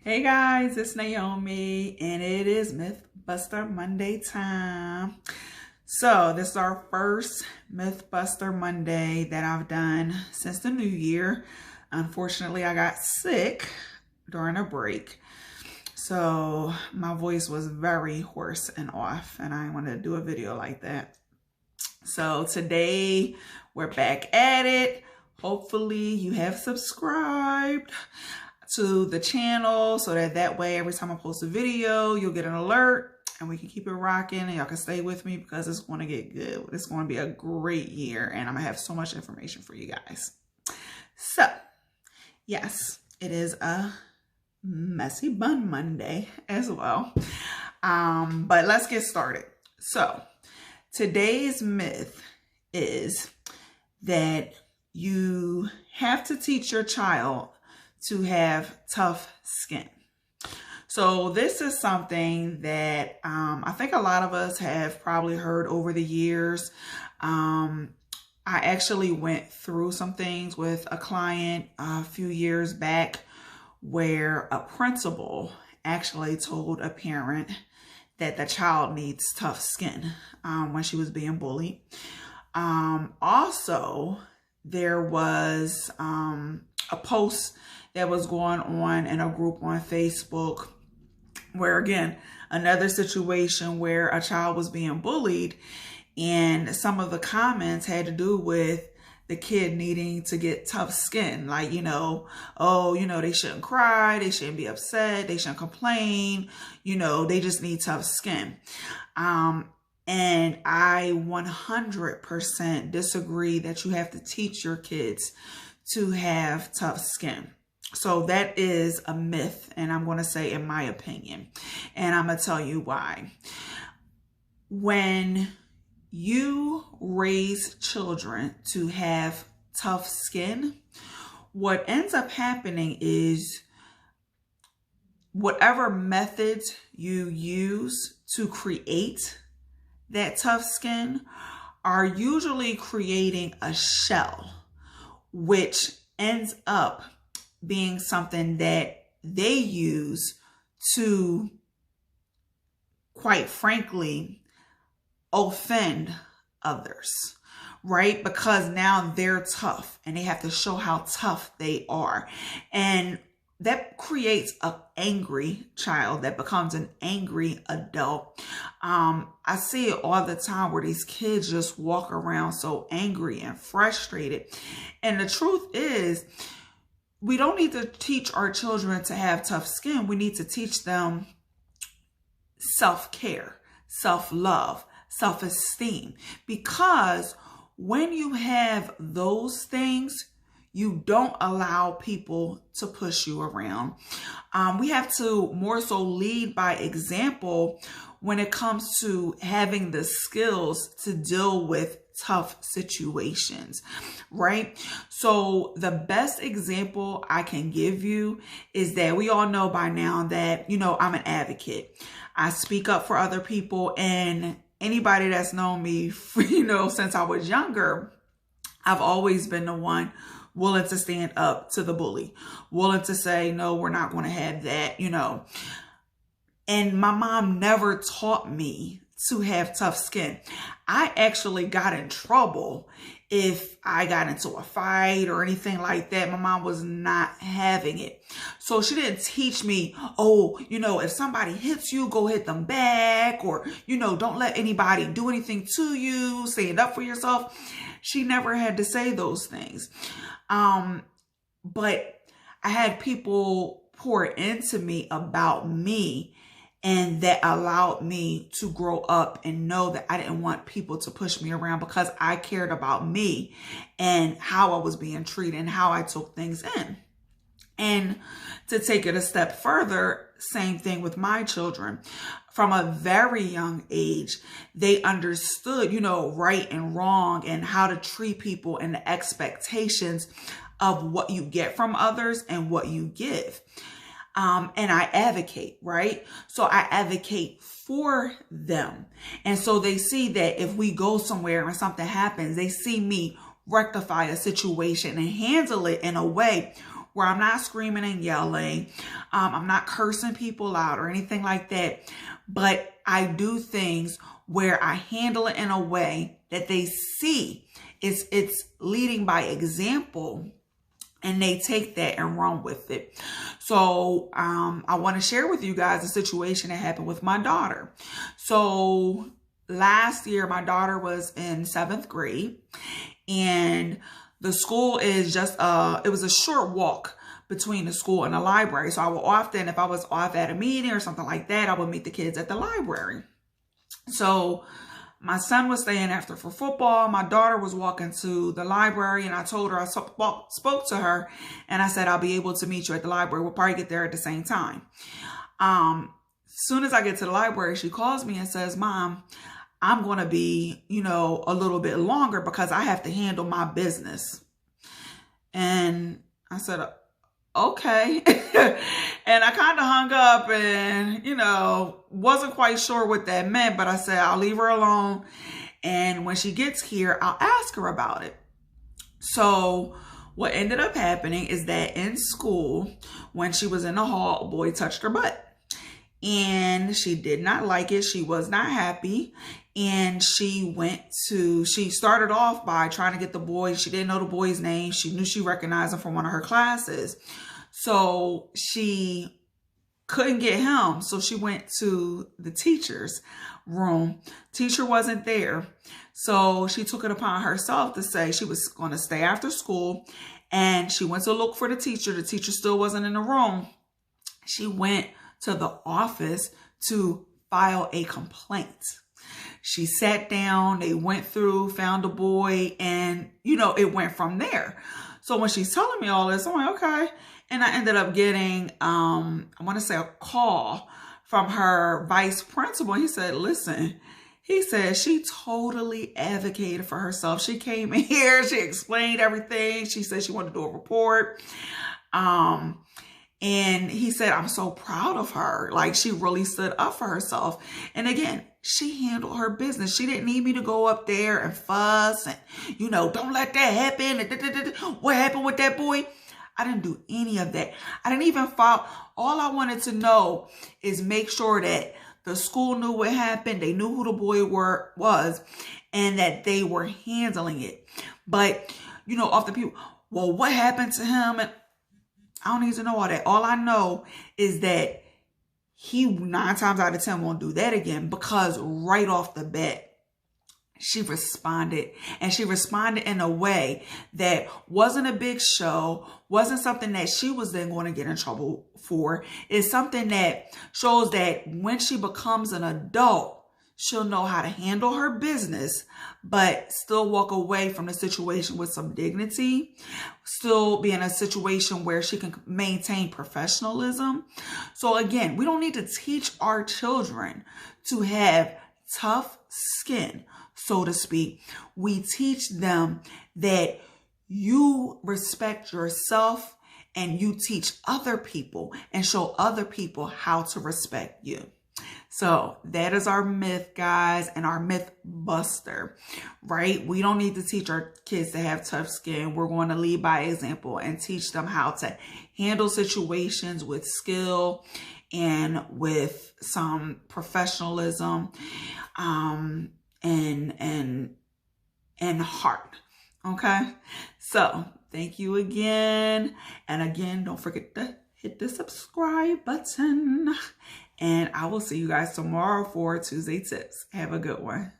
Hey guys, it's Naomi and it is Mythbuster Monday time. So this is our first Mythbuster Monday that I've done since the new year. Unfortunately, I got sick during a break. So my voice was very hoarse and off and I wanted to do a video like that. So today we're back at it. Hopefully you have subscribed to the channel so that way every time I post a video, you'll get an alert and we can keep it rocking and y'all can stay with me because it's going to get good. It's going to be a great year and I'm going to have so much information for you guys. So, yes, it is a messy bun Monday as well. But let's get started. So, today's myth is that you have to teach your child to have tough skin. So this is something that I think a lot of us have probably heard over the years. I actually went through some things with a client a few years back where a principal actually told a parent that the child needs tough skin when she was being bullied. Also, there was a post that was going on in a group on Facebook where, again, another situation where a child was being bullied and some of the comments had to do with the kid needing to get tough skin. Like, oh, they shouldn't cry. They shouldn't be upset. They shouldn't complain. They just need tough skin. And I 100% disagree that you have to teach your kids to have tough skin. So that is a myth, and I'm going to say in my opinion, and I'm going to tell you why. When you raise children to have tough skin, what ends up happening is whatever methods you use to create that tough skin are usually creating a shell, which ends up being something that they use to, quite frankly, offend others, right? Because now they're tough and they have to show how tough they are. And that creates an angry child that becomes an angry adult. I see it all the time where these kids just walk around so angry and frustrated. And the truth is, we don't need to teach our children to have tough skin. We need to teach them self-care, self-love, self-esteem. Because when you have those things, you don't allow people to push you around. We have to more so lead by example when it comes to having the skills to deal with tough situations, right? So the best example I can give you is that we all know by now that, I'm an advocate. I speak up for other people, and anybody that's known me, since I was younger, I've always been the one willing to stand up to the bully, willing to say, no, we're not going to have that, And my mom never taught me to have tough skin. I actually got in trouble if I got into a fight or anything like that. My mom was not having it. So she didn't teach me, if somebody hits you, go hit them back, or, don't let anybody do anything to you, stand up for yourself. She never had to say those things. But I had people pour into me about me, and that allowed me to grow up and know that I didn't want people to push me around because I cared about me and how I was being treated and how I took things in. And to take it a step further, same thing with my children. From a very young age, they understood, right and wrong and how to treat people and the expectations of what you get from others and what you give. And I advocate, right? So I advocate for them. And so they see that if we go somewhere and something happens, they see me rectify a situation and handle it in a way where I'm not screaming and yelling. I'm not cursing people out or anything like that. But I do things where I handle it in a way that they see it's leading by example, and they take that and run with it. So I want to share with you guys a situation that happened with my daughter. So last year, my daughter was in 7th grade, and the school is just, it was a short walk between the school and the library. So I would often, if I was off at a meeting or something like that, I would meet the kids at the library. So my son was staying after for football. My daughter was walking to the library, and I told her, I spoke to her, and I said, I'll be able to meet you at the library. We'll probably get there at the same time. Soon as I get to the library, she calls me and says, Mom, I'm going to be, a little bit longer because I have to handle my business. And I said, okay. And I kind of hung up and, wasn't quite sure what that meant, but I said, I'll leave her alone. And when she gets here, I'll ask her about it. So what ended up happening is that in school, when she was in the hall, a boy touched her butt. And she did not like it. She was not happy. And she started off by trying to get the boy. She didn't know the boy's name. She knew she recognized him from one of her classes. So she couldn't get him. So she went to the teacher's room. Teacher wasn't there. So she took it upon herself to say she was going to stay after school. And she went to look for the teacher. The teacher still wasn't in the room. She went to the office to file a complaint. She sat down, they went through, found the boy, and, it went from there. So when she's telling me all this, I'm like, okay. And I ended up getting, I want to say a call from her vice principal. He said, listen, he said she totally advocated for herself. She came in here, she explained everything. She said she wanted to do a report. And he said, I'm so proud of her. Like, she really stood up for herself. And again, she handled her business. She didn't need me to go up there and fuss and, don't let that happen. What happened with that boy? I didn't do any of that. I didn't even file. All I wanted to know is make sure that the school knew what happened. They knew who the boy was, and that they were handling it. But, often people, well, what happened to him? And I don't need to know all that. All I know is that he 9 times out of 10 won't do that again, because right off the bat, she responded, and she responded in a way that wasn't a big show, wasn't something that she was then going to get in trouble for. It's something that shows that when she becomes an adult, she'll know how to handle her business, but still walk away from the situation with some dignity, still be in a situation where she can maintain professionalism. So again, we don't need to teach our children to have tough skin, so to speak. We teach them that you respect yourself and you teach other people and show other people how to respect you. So that is our myth, guys, and our myth buster, right? We don't need to teach our kids to have tough skin. We're going to lead by example and teach them how to handle situations with skill and with some professionalism, and heart. Okay. So thank you again. And again, don't forget to hit the subscribe button. And I will see you guys tomorrow for Tuesday Tips. Have a good one.